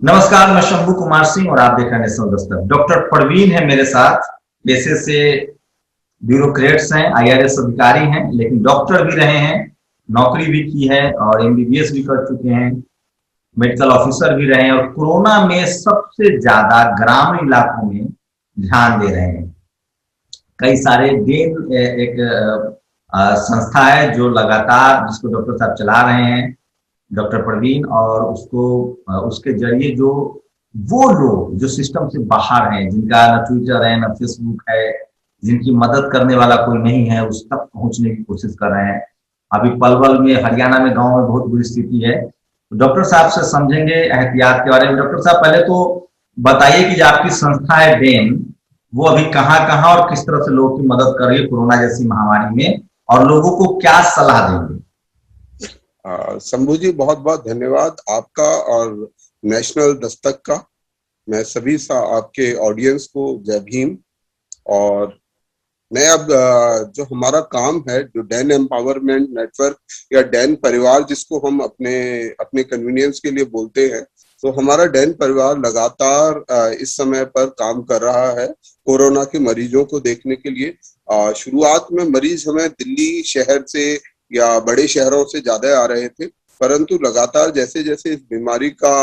नमस्कार, मैं शंभू कुमार सिंह और आप देख रहे हैं नेशनल दस्तक। डॉक्टर परवीन है मेरे साथ। पेशे से ब्यूरोक्रेट्स हैं, आईआरएस अधिकारी हैं, लेकिन डॉक्टर भी रहे हैं, नौकरी भी की है और एमबीबीएस भी कर चुके हैं, मेडिकल ऑफिसर भी रहे हैं और कोरोना में सबसे ज्यादा ग्रामीण इलाकों में ध्यान दे रहे हैं। कई सारे डेन एक संस्था है जो लगातार जिसको डॉक्टर साहब चला रहे हैं, डॉक्टर प्रवीण, और उसको उसके जरिए जो वो लोग जो सिस्टम से बाहर हैं, जिनका न ट्विटर है न फेसबुक है, जिनकी मदद करने वाला कोई नहीं है, उस तक पहुंचने की कोशिश कर रहे हैं। अभी पलवल में, हरियाणा में, गांव में बहुत बुरी स्थिति है। तो डॉक्टर साहब से समझेंगे एहतियात के बारे में। डॉक्टर साहब, पहले तो बताइए कि जो आपकी संस्था है डेन, वो अभी कहाँ कहाँ और किस तरह से लोगों की मदद कर रही है कोरोना जैसी महामारी में, और लोगों को क्या सलाह देंगे? शंभू जी, बहुत बहुत धन्यवाद आपका और नेशनल दस्तक का। मैं सभी आपके ऑडियंस को जय भीम। और मैं अब जो हमारा काम है, जो डैन एम्पावरमेंट नेटवर्क या डैन परिवार जिसको हम अपने कन्वीनियंस के लिए बोलते हैं, तो हमारा डैन परिवार लगातार इस समय पर काम कर रहा है कोरोना के मरीजों को देखने के लिए। शुरुआत में मरीज हमें दिल्ली शहर से या बड़े शहरों से ज्यादा आ रहे थे, परंतु लगातार जैसे जैसे इस बीमारी का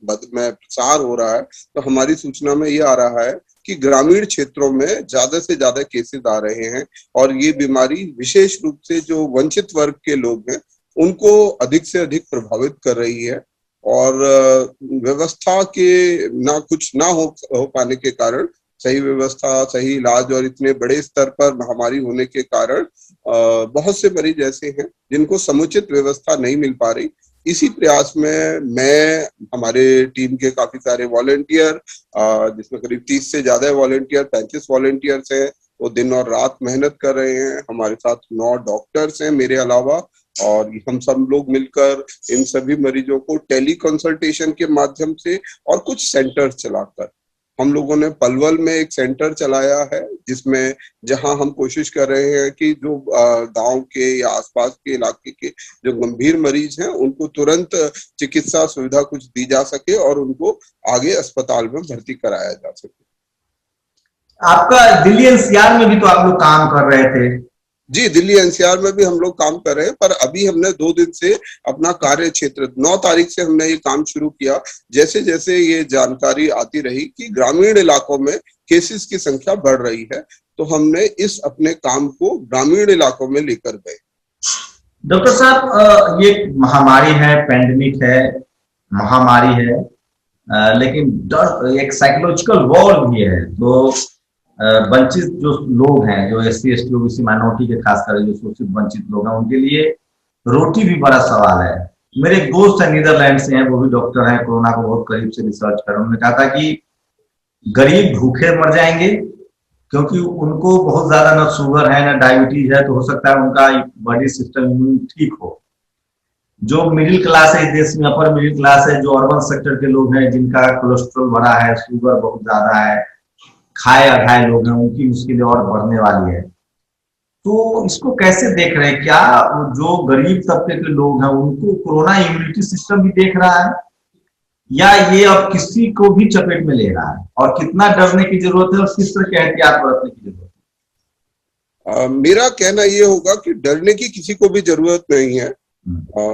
में प्रसार हो रहा है, तो हमारी सूचना में ये आ रहा है कि ग्रामीण क्षेत्रों में ज्यादा से ज्यादा केसेस आ रहे हैं और ये बीमारी विशेष रूप से जो वंचित वर्ग के लोग हैं उनको अधिक से अधिक प्रभावित कर रही है। और व्यवस्था के ना हो पाने के कारण, सही व्यवस्था, सही इलाज और इतने बड़े स्तर पर महामारी होने के कारण बहुत से मरीज ऐसे हैं जिनको समुचित व्यवस्था नहीं मिल पा रही। इसी प्रयास में मैं, हमारे टीम के काफी सारे वॉलंटियर, जिसमें करीब 30 से ज्यादा वॉलंटियर, 35 वॉलंटियर्स हैं, वो दिन और रात मेहनत कर रहे हैं। हमारे साथ 9 डॉक्टर्स हैं मेरे अलावा, और हम सब लोग मिलकर इन सभी मरीजों को टेली कंसल्टेशन के माध्यम से और कुछ सेंटर्स चलाकर, हम लोगों ने पलवल में एक सेंटर चलाया है जिसमें, जहां हम कोशिश कर रहे हैं कि जो गांव के या आसपास के इलाके के जो गंभीर मरीज हैं उनको तुरंत चिकित्सा सुविधा कुछ दी जा सके और उनको आगे अस्पताल में भर्ती कराया जा सके। आपका दिल्ली एनसीआर में भी तो आप लोग काम कर रहे थे? जी, दिल्ली एनसीआर में भी हम लोग काम कर रहे हैं, पर अभी हमने 2 दिन से अपना कार्य क्षेत्र, 9 तारीख से हमने ये काम शुरू किया। जैसे जैसे ये जानकारी आती रही कि ग्रामीण इलाकों में केसेस की संख्या बढ़ रही है, तो हमने इस अपने काम को ग्रामीण इलाकों में लेकर गए। डॉक्टर साहब, ये महामारी है, पेंडेमिक है, महामारी है, लेकिन डर, एक साइकोलॉजिकल वॉर भी है। तो वंचित जो लोग हैं, जो एससी एसटी ओबीसी माइनॉरिटी के खासकर जो शोषित वंचित लोग हैं, उनके लिए रोटी भी बड़ा सवाल है। मेरे एक दोस्त है, नीदरलैंड से हैं, वो भी डॉक्टर हैं, कोरोना को बहुत करीब से रिसर्च कर रहे हैं। उन्होंने कहा था कि गरीब भूखे मर जाएंगे क्योंकि उनको बहुत ज्यादा न शुगर है न डायबिटीज है, तो हो सकता है उनका बॉडी सिस्टम ठीक हो। जो मिडिल क्लास है इस देश में, अपर मिडिल क्लास है, जो अर्बन सेक्टर के लोग हैं, जिनका कोलेस्ट्रॉल बढ़ा है, शुगर बहुत ज्यादा है, खाए अघाए लोग हैं, उनकी मुश्किलें और बढ़ने वाली है। तो इसको कैसे देख रहे हैं? क्या जो गरीब तबके के लोग हैं उनको कोरोना इम्यूनिटी सिस्टम भी देख रहा है, या ये अब किसी को भी चपेट में ले रहा है? और कितना डरने की जरूरत है और किस तरह के एहतियात बरतने की जरूरत है? मेरा कहना ये होगा कि डरने की किसी को भी जरूरत नहीं है।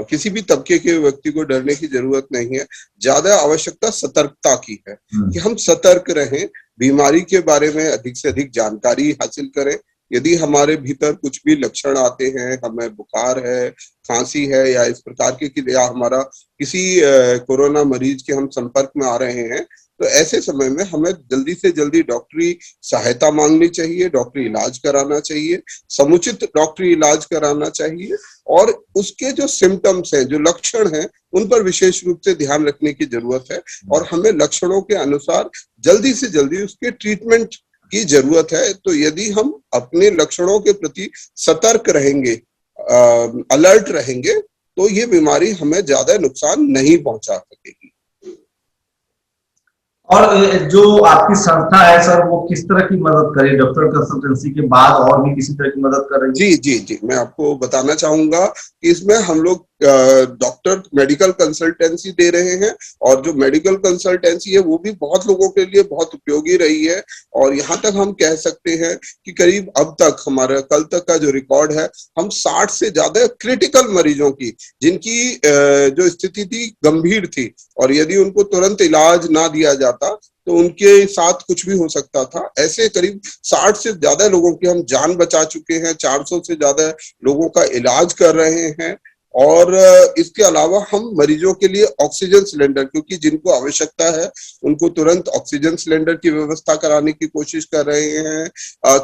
किसी भी तबके के व्यक्ति को डरने की जरूरत नहीं है। ज्यादा आवश्यकता सतर्कता की है कि हम सतर्क रहें, बीमारी के बारे में अधिक से अधिक जानकारी हासिल करें। यदि हमारे भीतर कुछ भी लक्षण आते हैं, हमें बुखार है, खांसी है या इस प्रकार के, या हमारा किसी कोरोना मरीज के हम संपर्क में आ रहे हैं, तो ऐसे समय में हमें जल्दी से जल्दी डॉक्टरी सहायता मांगनी चाहिए, डॉक्टरी इलाज कराना चाहिए, समुचित डॉक्टरी इलाज कराना चाहिए, और उसके जो सिम्टम्स हैं, जो लक्षण हैं, उन पर विशेष रूप से ध्यान रखने की जरूरत है। और हमें लक्षणों के अनुसार जल्दी से जल्दी उसके ट्रीटमेंट की जरूरत है। तो यदि हम अपने लक्षणों के प्रति सतर्क रहेंगे, अलर्ट रहेंगे, तो ये बीमारी हमें ज्यादा नुकसान नहीं पहुंचा सकेगी। और जो आपकी संस्था है सर, वो किस तरह की मदद करे? डॉक्टर कंसल्टेंसी के बाद और भी किसी तरह की मदद कर रही है? जी, मैं आपको बताना चाहूंगा कि इसमें हम लोग डॉक्टर मेडिकल कंसल्टेंसी दे रहे हैं, और जो मेडिकल कंसल्टेंसी है वो भी बहुत लोगों के लिए बहुत उपयोगी रही है। और यहाँ तक हम कह सकते हैं कि करीब अब तक हमारा कल तक का जो रिकॉर्ड है, हम 60 से ज्यादा क्रिटिकल मरीजों की, जिनकी जो स्थिति थी गंभीर थी, और यदि उनको तुरंत इलाज ना दिया जाता तो उनके साथ कुछ भी हो सकता था, ऐसे करीब 60 से ज्यादा लोगों की हम जान बचा चुके हैं, 400 से ज्यादा लोगों का इलाज कर रहे हैं। और इसके अलावा हम मरीजों के लिए ऑक्सीजन सिलेंडर, क्योंकि जिनको आवश्यकता है उनको तुरंत ऑक्सीजन सिलेंडर की व्यवस्था कराने की कोशिश कर रहे हैं।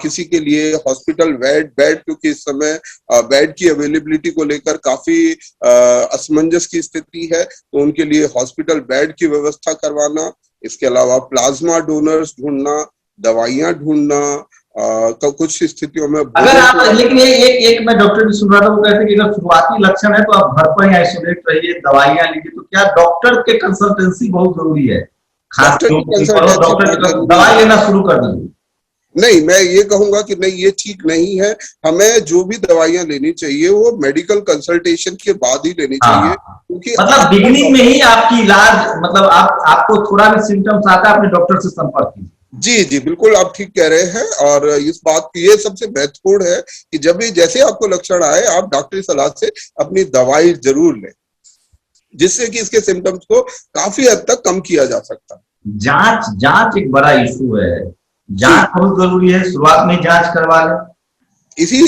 किसी के लिए हॉस्पिटल बेड, क्योंकि इस समय बेड की अवेलेबिलिटी को लेकर काफी असमंजस की स्थिति है, तो उनके लिए हॉस्पिटल बेड की व्यवस्था करवाना, इसके अलावा प्लाज्मा डोनर्स ढूंढना, दवाइयां ढूंढना, तो कुछ स्थितियों में अगर आप, लेकिन एक मैं डॉक्टर भी सुन रहा था, वो कहते हैं कि अगर शुरुआती लक्षण है तो आप घर पर ही आइसोलेट रहिए, दवाइयां लीजिए। तो क्या डॉक्टर के कंसल्टेंसी बहुत जरूरी है? खास डॉक्टर दवाई लेना शुरू कर दीजिए। नहीं, मैं ये कहूंगा कि नहीं, ये ठीक नहीं है। हमें जो भी दवाइयां लेनी चाहिए वो मेडिकल कंसल्टेशन के बाद ही लेनी चाहिए, क्योंकि मतलब बिगिनिंग में ही आपकी इलाज, मतलब आपको थोड़ा भी सिम्टम्स आता है अपने डॉक्टर से संपर्क कीजिए। जी जी, बिल्कुल आप ठीक कह रहे हैं। और इस बात की ये सबसे महत्वपूर्ण है कि जब भी जैसे आपको लक्षण आए, आप डॉक्टरी सलाह से अपनी दवाई जरूर लें, जिससे कि इसके सिम्टम्स को काफी हद तक कम किया जा सकता है। जांच एक बड़ा इशू है, जांच बहुत जरूरी है, शुरुआत में जांच करवा लें। इसी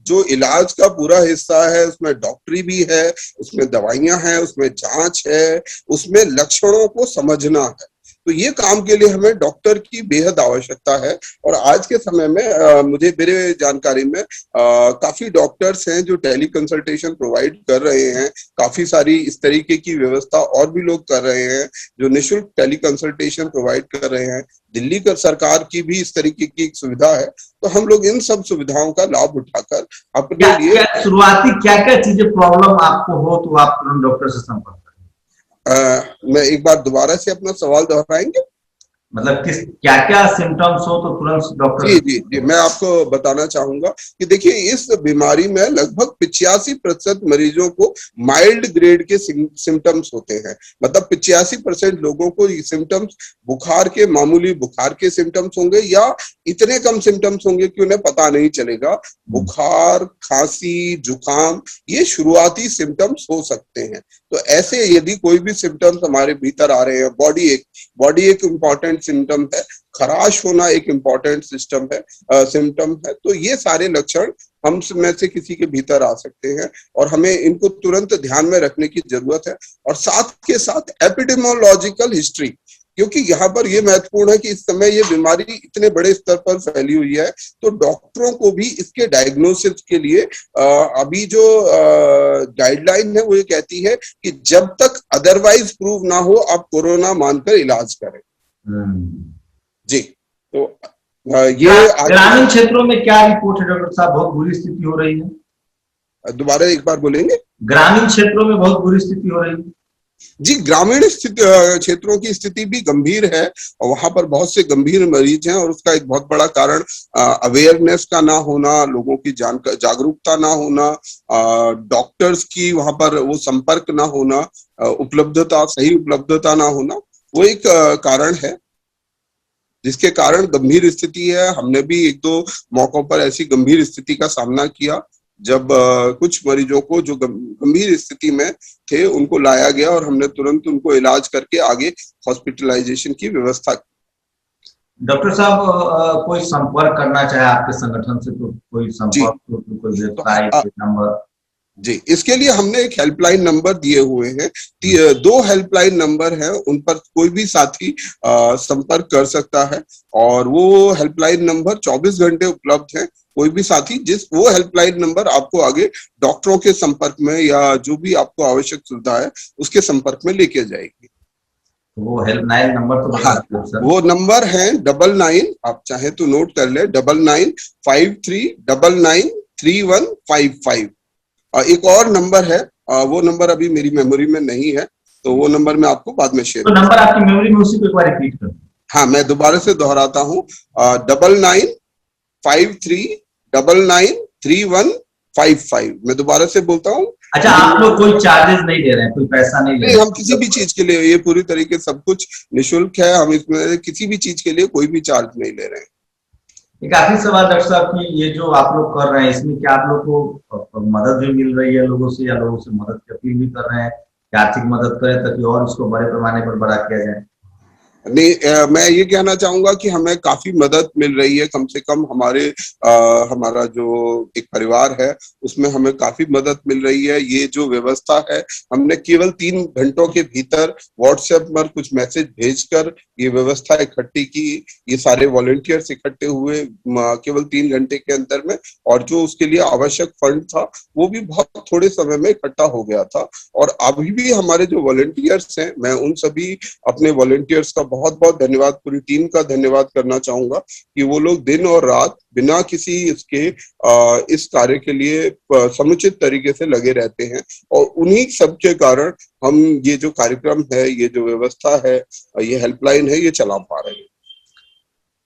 जो इलाज का पूरा हिस्सा है, उसमें डॉक्टरी भी है, उसमें दवाइयां हैं, उसमें जांच है, उसमें लक्षणों को समझना है। तो ये काम के लिए हमें डॉक्टर की बेहद आवश्यकता है। और आज के समय में मुझे मेरे जानकारी में काफी डॉक्टर्स हैं जो टेली कंसल्टेशन प्रोवाइड कर रहे हैं। काफी सारी इस तरीके की व्यवस्था और भी लोग कर रहे हैं जो निःशुल्क टेली कंसल्टेशन प्रोवाइड कर रहे हैं। दिल्ली का सरकार की भी इस तरीके की एक सुविधा है। तो हम लोग इन सब सुविधाओं का लाभ उठाकर अपने लिए शुरुआती क्या चीजें प्रॉब्लम आपको हो तो आप तुरंत डॉक्टर से संपर्क करें। मैं एक बार दोबारा से अपना सवाल दोहराएंगे? मतलब क्या सिम्टम्स हो तो तुरंत डॉक्टर? जी, मैं आपको बताना चाहूंगा कि देखिए, इस बीमारी में लगभग 85% मरीजों को माइल्ड ग्रेड के सिम्टम्स होते हैं। मतलब 85% लोगों को ये सिम्टम्स बुखार के, मामूली बुखार के सिम्टम्स होंगे, या इतने कम सिम्टम्स होंगे कि उन्हें पता नहीं चलेगा। बुखार, खांसी, जुकाम, ये शुरुआती सिम्टम्स हो सकते हैं। तो ऐसे यदि कोई भी सिम्टम्स हमारे भीतर आ रहे हैं, बॉडी एक इम्पॉर्टेंट सिम्टम है, खराश होना एक इम्पॉर्टेंट सिम्टम है, तो ये सारे लक्षण हम में से किसी के भीतर आ सकते हैं और हमें इनको तुरंत ध्यान में रखने की जरूरत है। और साथ के साथ एपिडेमियोलॉजिकल हिस्ट्री, क्योंकि यहाँ पर यह महत्वपूर्ण है कि इस समय ये बीमारी इतने बड़े स्तर पर फैली हुई है, तो डॉक्टरों को भी इसके डायग्नोसिस के लिए अभी जो गाइडलाइन है वो ये कहती है कि जब तक अदरवाइज प्रूव ना हो, आप कोरोना मानकर इलाज करें। जी, तो ये ग्रामीण क्षेत्रों में क्या रिपोर्ट है डॉक्टर साहब? बहुत बुरी स्थिति हो रही है। दोबारा एक बार बोलेंगे? ग्रामीण क्षेत्रों में बहुत बुरी स्थिति हो रही है। जी, ग्रामीण क्षेत्रों की स्थिति भी गंभीर है और वहां पर बहुत से गंभीर मरीज हैं। और उसका एक बहुत बड़ा कारण अवेयरनेस का ना होना, लोगों की जागरूकता ना होना, डॉक्टर्स की वहां पर वो संपर्क ना होना, सही उपलब्धता ना होना, वो एक कारण है जिसके कारण गंभीर स्थिति है। हमने भी 1-2 मौकों पर ऐसी गंभीर स्थिति का सामना किया जब कुछ मरीजों को जो गंभीर स्थिति में थे उनको लाया गया और हमने तुरंत उनको इलाज करके आगे हॉस्पिटलाइजेशन की व्यवस्था की। डॉक्टर साहब, कोई संपर्क करना चाहे आपके संगठन से तो कोई संपर्क, कोई वेबसाइट, नंबर? जी, इसके लिए हमने एक हेल्पलाइन नंबर दिए हुए हैं। 2 हेल्पलाइन नंबर हैं, उन पर कोई भी साथी संपर्क कर सकता है और वो हेल्पलाइन नंबर 24 घंटे उपलब्ध है। कोई भी साथी वो हेल्पलाइन नंबर आपको आगे डॉक्टरों के संपर्क में या जो भी आपको आवश्यक सुविधा है उसके संपर्क में लेके जाएगी। वो हेल्पलाइन नंबर तो बता दो सर। वो नंबर है 99, आप चाहे तो नोट कर ले, 9953993155। एक और नंबर है, वो नंबर अभी मेरी मेमोरी में नहीं है, तो वो नंबर मैं आपको बाद में शेयर। तो नंबर आपकी मेमोरी में, उसी को एक बार रिपीट कर। हाँ, मैं दोबारा से दोहराता हूँ, 9953993155। मैं दोबारा से बोलता हूँ, अच्छा, आप लोग कोई चार्जेस नहीं ले रहे हैं, कोई पैसा नहीं ले नहीं, रहे हम किसी भी चीज के लिए, ये पूरी तरीके से सब कुछ निशुल्क है, हम इसमें किसी भी चीज के लिए कोई भी चार्ज नहीं ले रहे हैं। एक आखिरी सवाल डॉक्टर साहब की, ये जो आप लोग कर रहे हैं इसमें क्या आप लोग को मदद भी मिल रही है लोगों से, या लोगों से मदद की अपील भी कर रहे हैं कि आर्थिक मदद करें ताकि और इसको बड़े पैमाने पर बड़ा किया जाए? नहीं, मैं ये कहना चाहूंगा कि हमें काफी मदद मिल रही है, कम से कम हमारा जो एक परिवार है उसमें हमें काफी मदद मिल रही है। ये जो व्यवस्था है, हमने केवल 3 घंटों के भीतर व्हाट्सएप पर कुछ मैसेज भेजकर ये व्यवस्था इकट्ठी की। ये सारे वॉलंटियर्स इकट्ठे हुए केवल 3 घंटे के अंदर में, और जो उसके लिए आवश्यक फंड था वो भी बहुत थोड़े समय में इकट्ठा हो गया था। और अभी भी हमारे जो वॉलंटियर्स हैं, मैं उन सभी अपने वॉलंटियर्स का बहुत बहुत धन्यवाद, पूरी टीम का धन्यवाद करना चाहूंगा कि वो लोग दिन और रात बिना किसी इसके इस कार्य के लिए समुचित तरीके से लगे रहते हैं। और उन्हीं सब के कारण हम ये जो कार्यक्रम है, ये जो व्यवस्था है, ये हेल्पलाइन है, ये चला पा रहे हैं।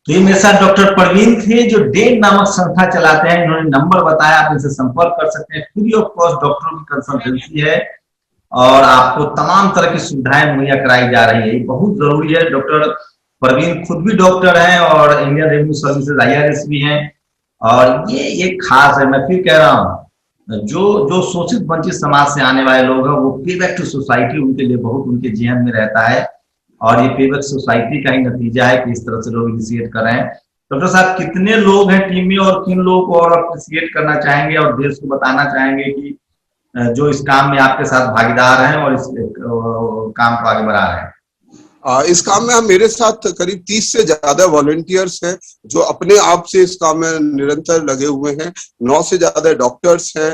तो ये मेरे साथ डॉक्टर परवीन थे जो डेन नामक संस्था चलाते हैं। इन्होंने नंबर बताया, आप इनसे संपर्क कर सकते हैं। फ्री ऑफ कॉस्ट डॉक्टरों की कंसल्टेंसी है और आपको तमाम तरह की सुविधाएं मुहैया कराई जा रही है। ये बहुत जरूरी है। डॉक्टर परवीन खुद भी डॉक्टर हैं और इंडियन रेवेन्यू सर्विसेज IRS भी हैं। और ये एक खास है, मैं फिर कह रहा हूँ, जो शोषित वंचित समाज से आने वाले लोग हैं वो पे बैक टू सोसाइटी उनके लिए बहुत उनके जीवन में रहता है। और ये पे बैक सोसाइटी का ही नतीजा है कि इस तरह से लोग इनिशिएट कर रहे हैं। डॉक्टर साहब, कितने लोग हैं टीम में और किन लोगों को और अप्रिशिएट करना चाहेंगे और देश को बताना चाहेंगे कि जो इस काम में आपके साथ भागीदार हैं और इस काम को आगे बढ़ा रहे हैं? इस काम में हम मेरे साथ करीब 30 से ज्यादा वॉलंटियर्स हैं जो अपने आप से इस काम में निरंतर लगे हुए हैं। 9 से ज्यादा डॉक्टर्स हैं।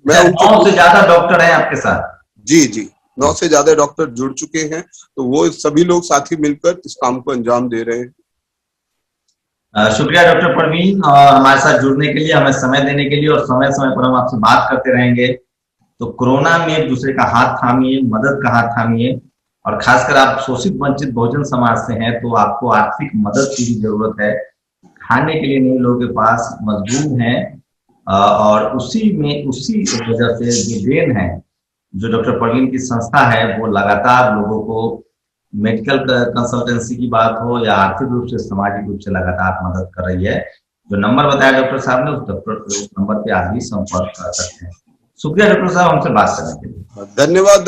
मैं 9 से ज्यादा डॉक्टर हैं आपके साथ? जी, 9 से ज्यादा डॉक्टर जुड़ चुके हैं। तो वो सभी लोग साथी मिलकर इस काम को अंजाम दे रहे हैं। शुक्रिया डॉक्टर परवीन, हमारे साथ जुड़ने के लिए, हमें समय देने के लिए, और समय समय पर हम आपसे बात करते रहेंगे। तो कोरोना में एक दूसरे का हाथ थामिए, मदद का हाथ थामिए, और खासकर आप शोषित वंचित बहुजन समाज से हैं तो आपको आर्थिक मदद की भी जरूरत है। खाने के लिए नहीं लोगों के पास, मजबूर हैं, और उसी वजह से जो देन है, जो डॉक्टर परवीन की संस्था है वो लगातार लोगों को मेडिकल कंसल्टेंसी की बात हो या आर्थिक रूप से, सामाजिक रूप से लगातार मदद कर रही है। जो नंबर बताया डॉक्टर साहब ने, उस नंबर पे आप भी संपर्क कर सकते हैं। शुक्रिया डॉक्टर साहब हमसे बात करने के लिए। धन्यवाद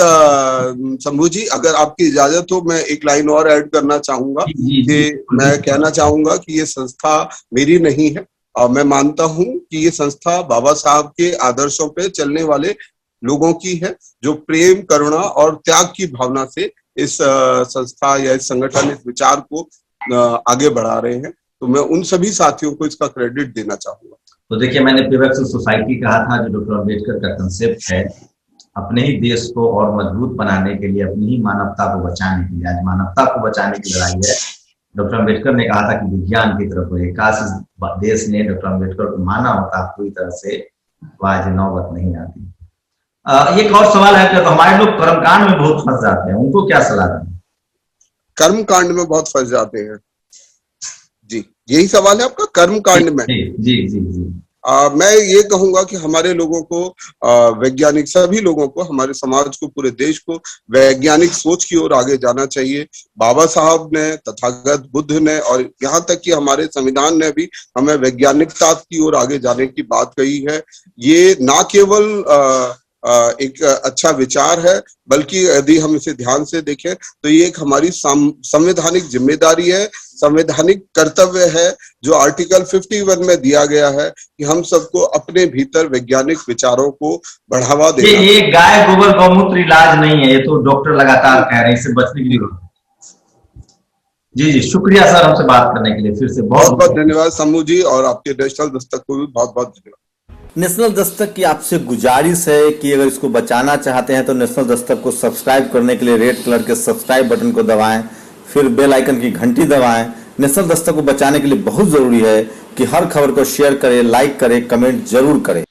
शंभू जी। अगर आपकी इजाजत हो, मैं एक लाइन और ऐड करना चाहूंगा कि मैं कहना चाहूंगा कि ये संस्था मेरी नहीं है, और मैं मानता हूं कि ये संस्था बाबा साहब के आदर्शों पे चलने वाले लोगों की है, जो प्रेम, करुणा और त्याग की भावना से इस संस्था या इस संगठन, इस विचार को आगे बढ़ा रहे हैं। तो मैं उन सभी साथियों को इसका क्रेडिट देना चाहूंगा। तो देखिए, मैंने पे बैक टू सोसाइटी कहा था, जो डॉक्टर अम्बेडकर का कंसेप्ट है, अपने ही देश को और मजबूत बनाने के लिए, अपनी ही मानवता को बचाने के लिए। आज मानवता को बचाने की लड़ाई है। डॉक्टर अम्बेडकर ने कहा था कि विज्ञान की तरफ बढ़े। काश इस देश ने डॉक्टर अम्बेडकर को माना होता पूरी तरह से, तो आज नौबत नहीं आती। एक और सवाल है कि हमारे लोग कर्मकांड में बहुत फंस जाते हैं, उनको क्या सलाह दें? कर्मकांड में बहुत फंस जाते हैं जी, यही सवाल है आपका? कर्मकांड में? जी। मैं ये कहूंगा कि हमारे लोगों को, वैज्ञानिक सभी लोगों को, हमारे समाज को, पूरे देश को वैज्ञानिक सोच की ओर आगे जाना चाहिए। बाबा साहब ने, तथागत बुद्ध ने, और यहाँ तक कि हमारे संविधान ने भी हमें वैज्ञानिकता की ओर आगे जाने की बात कही है। ये ना केवल एक अच्छा विचार है, बल्कि यदि हम इसे ध्यान से देखें तो ये एक हमारी संवैधानिक जिम्मेदारी है, संवैधानिक कर्तव्य है, जो आर्टिकल 51 में दिया गया है कि हम सबको अपने भीतर वैज्ञानिक विचारों को बढ़ावा देना। ये गाय गोबर गौमूत्र इलाज नहीं है, ये तो डॉक्टर लगातार कह रहे हैं, इससे बचने की जरूरत है। जी, शुक्रिया सर हमसे बात करने के लिए। फिर से बहुत बहुत धन्यवाद शंभू जी, और आपके नेशनल दस्तक को भी बहुत बहुत धन्यवाद। नेशनल दस्तक की आपसे गुजारिश है कि अगर इसको बचाना चाहते हैं तो नेशनल दस्तक को सब्सक्राइब करने के लिए रेड कलर के सब्सक्राइब बटन को दबाएं, फिर बेल आइकन की घंटी दबाएं। नेशनल दस्तक को बचाने के लिए बहुत जरूरी है कि हर खबर को शेयर करें, लाइक करें, कमेंट जरूर करें।